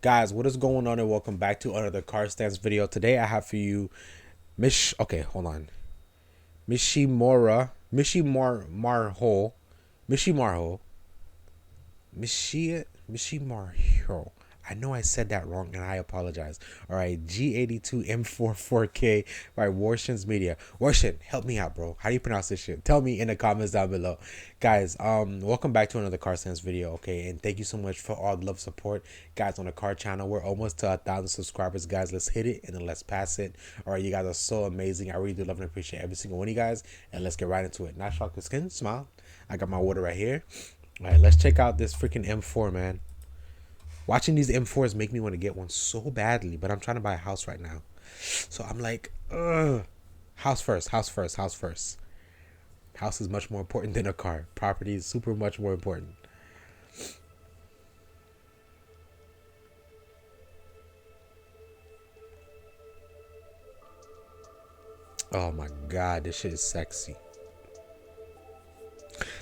Guys, what is going on, and welcome back to another car stance video. Today I have for you okay, hold on. Mishimarho Mishimarho Mishimarho. I know I said that wrong and I apologize. Alright, G82 M44K by Warshin's Media. Warshin, help me out, bro. How do you pronounce this shit? Tell me in the comments down below. Guys, welcome back to another car sense video, okay? And thank you so much for all the love support, guys, on the car channel. We're almost to 1,000 subscribers, guys. Let's hit it and then let's pass it. Alright, you guys are so amazing. I really do love and appreciate every single one of you guys. And let's get right into it. Not shock the skin, smile. I got my water right here. Alright, let's check out this freaking M4, man. Watching these M4s make me want to get one so badly, but I'm trying to buy a house right now. So I'm like, ugh. House first, house first, house first. House is much more important than a car. Property is super much more important. Oh my god, this shit is sexy.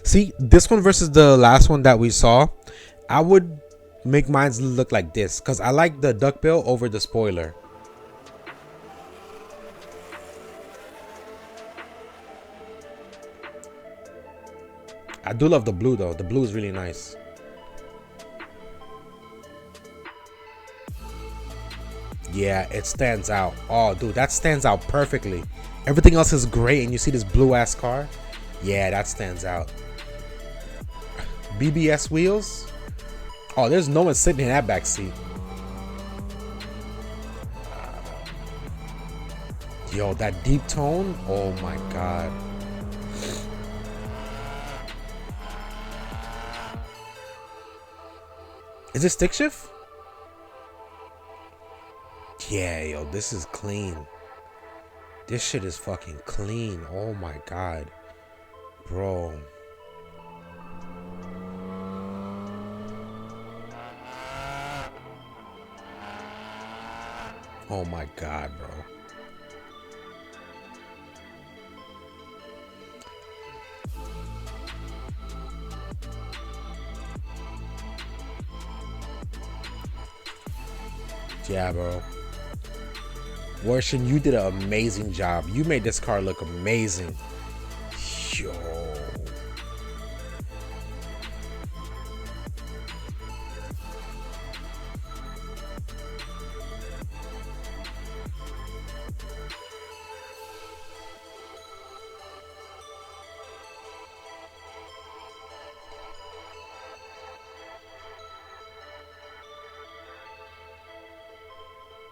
See, this one versus the last one that we saw, I would make mine look like this because I like the duckbill over the spoiler. I do love the blue though. The blue is really nice. Yeah, it stands out. Oh, dude, that stands out perfectly. Everything else is great, and you see this blue ass car. Yeah, that stands out. BBS wheels. Oh, there's no one sitting in that back seat. Yo, that deep tone. Oh my god. Is it stick shift? Yeah, yo, this is clean. This shit is fucking clean. Oh my god. Bro. Oh my god, bro. Yeah, bro. Warshin, you did an amazing job. You made this car look amazing. Yo.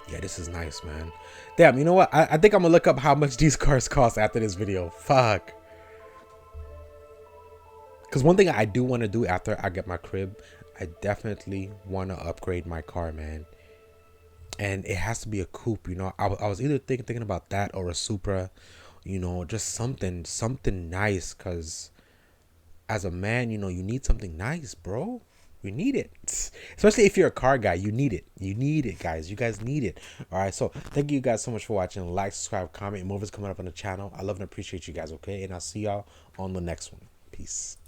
Yeah, this is nice, man. Damn, you know what? I think I'm gonna look up how much these cars cost after this video. Fuck. Because one thing I do want to do after I get my crib, I definitely want to upgrade my car, man. And it has to be a coupe, you know. I was either thinking about that or a Supra, you know, just something nice. Because as a man, you know, you need something nice, bro. You need it, especially if you're a car guy. You need it. You need it, guys. You guys need it. All right. So thank you guys so much for watching. Like, subscribe, comment. More is coming up on the channel. I love and appreciate you guys. Okay, and I'll see y'all on the next one. Peace.